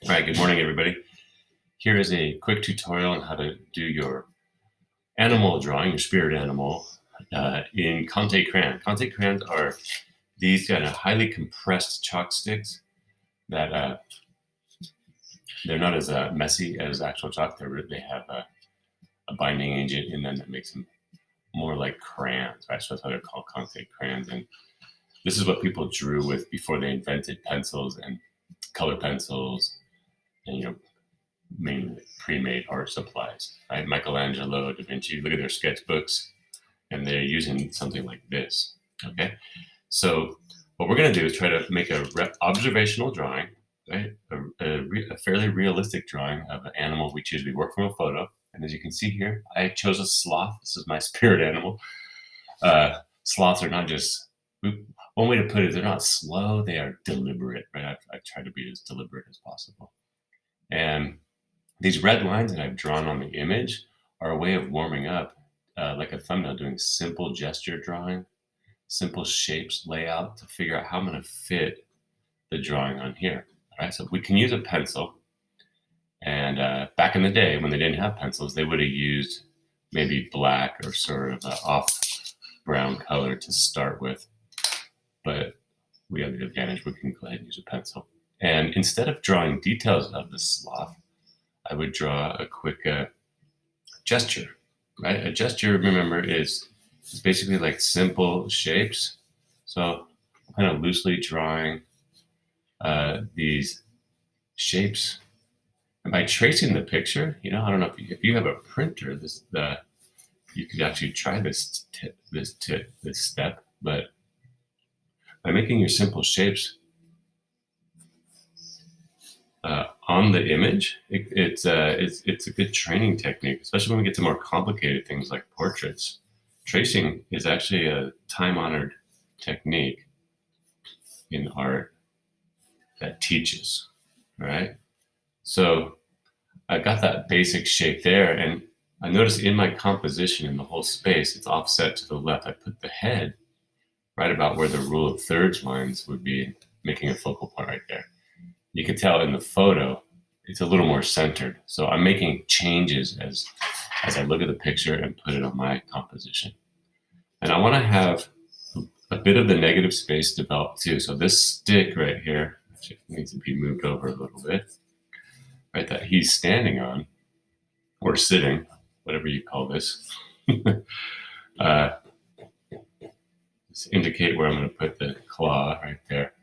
All right, good morning, everybody. Here is a quick tutorial on how to do your animal drawing, your spirit animal, in Conte Crayon. Conte crayons are these kind of highly compressed chalk sticks that they're not as messy as actual chalk. They have a binding agent in them that makes them more like crayons, right? So that's why they're called Conte crayons. And this is what people drew with before they invented pencils and color pencils and, mainly pre-made art supplies, right? Michelangelo, Da Vinci, look at their sketchbooks, and they're using something like this, okay? So what we're gonna do is try to make a observational drawing, right? A fairly realistic drawing of an animal we choose. We work from a photo, and as you can see here, I chose a sloth. This is my spirit animal. Sloths are not just, one way to put it, they're not slow, they are deliberate, right? I try to be as deliberate as possible. And these red lines that I've drawn on the image are a way of warming up, like a thumbnail, doing simple gesture drawing, simple shapes layout to figure out how I'm going to fit the drawing on here. All right, so we can use a pencil. And back in the day when they didn't have pencils, they would have used maybe black or sort of off brown color to start with. But we have the advantage, we can go ahead and use a pencil. And instead of drawing details of the sloth, I would draw a quick gesture, right? A gesture, remember, is basically like simple shapes. So I'm kind of loosely drawing these shapes. And by tracing the picture, I don't know if you have a printer, you could actually try this step, but by making your simple shapes on the image, it's a good training technique, especially when we get to more complicated things like portraits. Tracing is actually a time-honored technique in art that teaches, right? So I got that basic shape there, and I noticed in my composition in the whole space, it's offset to the left. I put the head right about where the rule of thirds lines would be, making a focal point right there. You can tell in the photo, it's a little more centered. So I'm making changes as I look at the picture and put it on my composition. And I want to have a bit of the negative space developed too. So this stick right here actually needs to be moved over a little bit, right? That he's standing on or sitting, whatever you call this. Just indicate where I'm going to put the claw right there.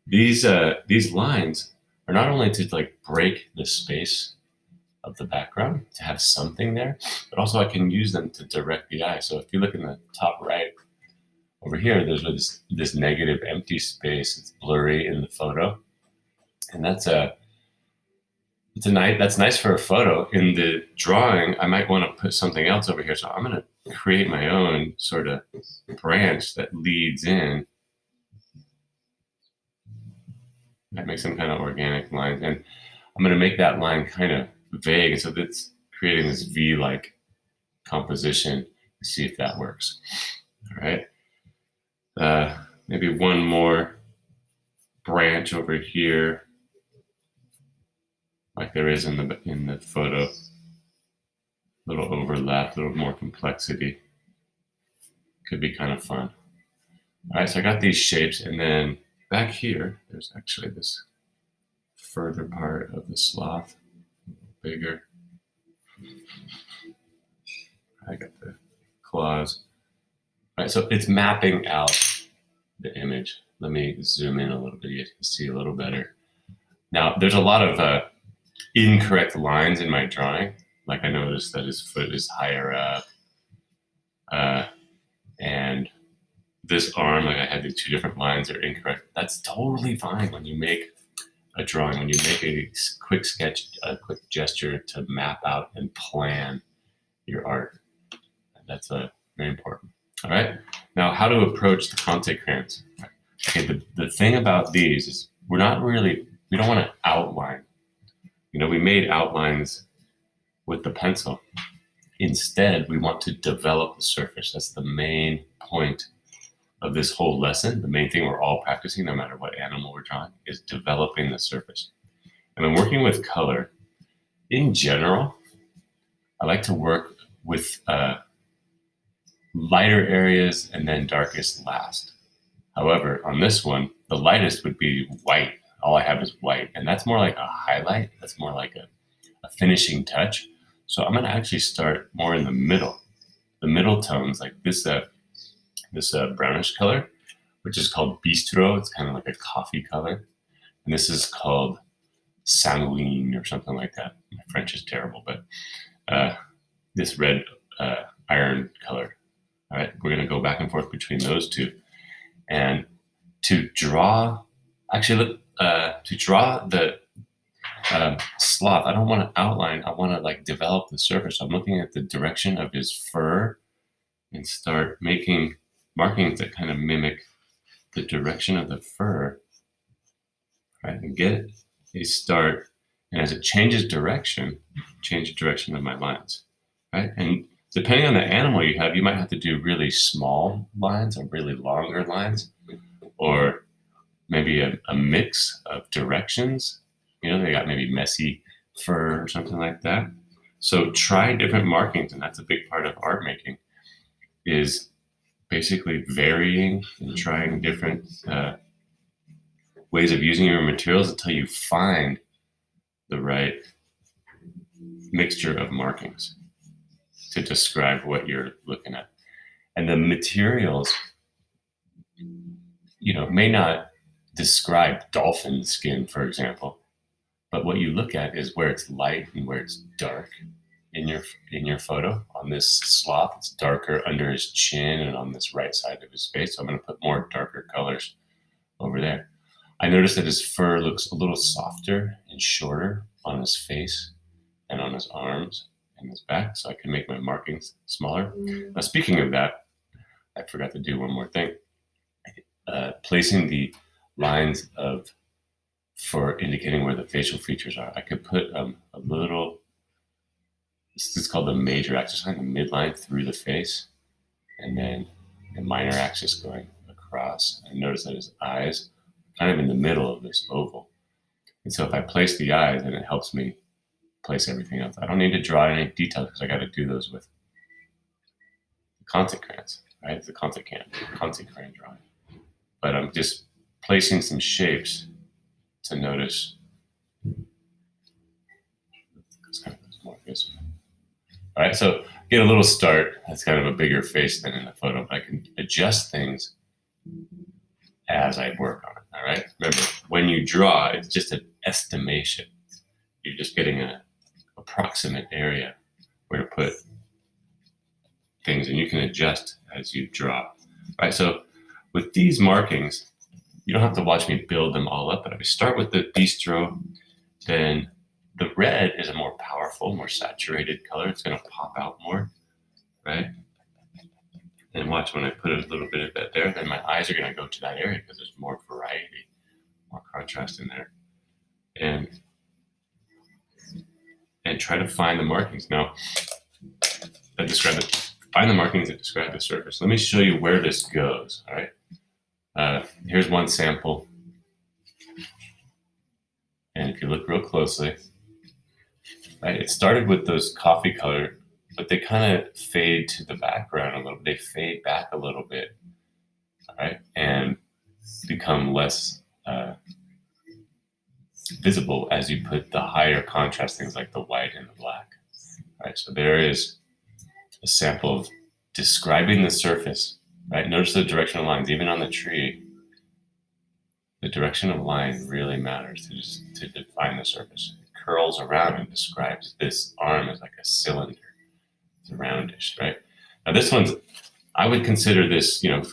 These lines are not only to like break the space of the background to have something there, but also I can use them to direct the eye. So if you look in the top right over here, there's this negative empty space. It's blurry in the photo, and that's nice for a photo. In the drawing, I might want to put something else over here. So I'm going to create my own sort of branch that leads in. That makes some kind of organic lines, and I'm going to make that line kind of vague, and so that's creating this V-like composition. See if that works. All right, maybe one more branch over here, like there is in the photo. A little overlap, a little more complexity. Could be kind of fun. All right, so I got these shapes, and then back here, there's actually this further part of the sloth, bigger. I got the claws. All right, so it's mapping out the image. Let me zoom in a little bit. You can see a little better. Now, there's a lot of incorrect lines in my drawing. Like I noticed that his foot is higher up, and this arm, like I had these two different lines are incorrect. That's totally fine when you make a drawing, when you make a quick sketch, a quick gesture to map out and plan your art. That's very important. All right, now how to approach the Conte crayons. Okay, the thing about these is we don't want to outline. We made outlines with the pencil. Instead, we want to develop the surface. That's the main point of this whole lesson. The main thing we're all practicing, no matter what animal we're drawing, is developing the surface. And I'm working with color. In general, I like to work with lighter areas and then darkest last. However, on this one, the lightest would be white. All I have is white, and that's more like a highlight. That's more like a finishing touch. So I'm going to actually start more in the middle tones, like this brownish color, which is called bistro. It's kind of like a coffee color, and this is called sanguine or something like that. My French is terrible, but this red iron color. All right, we're going to go back and forth between those two, and to draw, actually, to draw the sloth, I don't want to outline. I want to like develop the surface. I'm looking at the direction of his fur and start making markings that kind of mimic the direction of the fur. Right, and get a start. And as it changes direction, change the direction of my lines. Right, and depending on the animal you have, you might have to do really small lines or really longer lines, or maybe a mix of directions. You know, they got maybe messy fur or something like that. So try different markings, and that's a big part of art making, is basically varying and trying different ways of using your materials until you find the right mixture of markings to describe what you're looking at. And the materials, you know, may not describe dolphin skin, for example, but what you look at is where it's light and where it's dark in your photo. On this sloth, it's darker under his chin and on this right side of his face. So I'm going to put more darker colors over there. I noticed that his fur looks a little softer and shorter on his face and on his arms and his back, so I can make my markings smaller. Now, speaking of that, I forgot to do one more thing. Placing the lines for indicating where the facial features are. I could put a little, this is called the major axis line, the midline through the face, and then the minor axis going across. And notice that his eyes are kind of in the middle of this oval. And so if I place the eyes, then it helps me place everything else. I don't need to draw any details because I got to do those with the Conte crayons, right? It's the Conte crayon drawing. But I'm just placing some shapes to notice. It's kind of more visible. All right, so get a little start. That's kind of a bigger face than in the photo, but I can adjust things as I work on it. All right, remember, when you draw, it's just an estimation. You're just getting an approximate area where to put things, and you can adjust as you draw. All right, so with these markings, you don't have to watch me build them all up, but if I start with the bistro, then the red is a more powerful, more saturated color. It's going to pop out more, right? And watch, when I put a little bit of that there, then my eyes are going to go to that area because there's more variety, more contrast in there. And try to find the markings. Now, find the markings that describe the surface. Let me show you where this goes, all right? Here's one sample. And if you look real closely, right, it started with those coffee color, but they kind of fade to the background a little bit. They fade back a little bit, all right, and become less visible as you put the higher contrast things like the white and the black. All right, so there is a sample of describing the surface, right? Notice the directional lines, even on the tree. The direction of line really matters to define the surface. It curls around and describes this arm as like a cylinder. It's roundish, right? Now this one's, I would consider this, you know,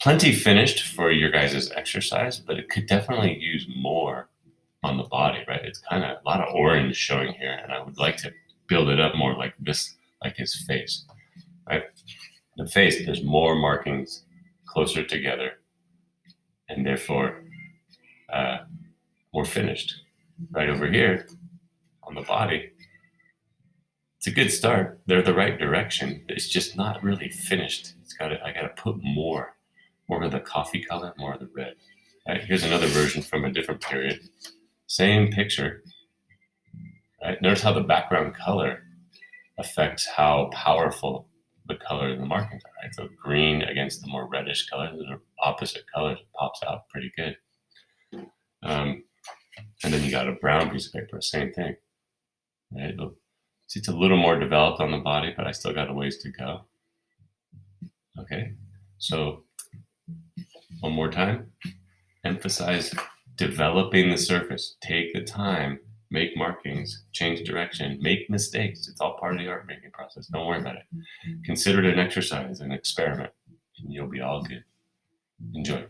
plenty finished for your guys' exercise, but it could definitely use more on the body, right? It's kind of a lot of orange showing here, and I would like to build it up more like this, like his face, right? The face, there's more markings closer together, and therefore more finished. Right over here on the body, it's a good start. They're the right direction. It's just not really finished. I gotta put more of the coffee color, more of the red. Right, here's another version from a different period. Same picture, right? Notice how the background color affects how powerful the color in the markings are, right? So green against the more reddish colors, those are opposite colors, it pops out pretty good. And then you got a brown piece of paper, same thing, right? See, it's a little more developed on the body, but I still got a ways to go. Okay, so one more time, emphasize developing the surface. Take the time, make markings, change direction, make mistakes. It's all part of the art making process. Don't worry about it. Consider it an exercise, an experiment, and you'll be all good. Enjoy.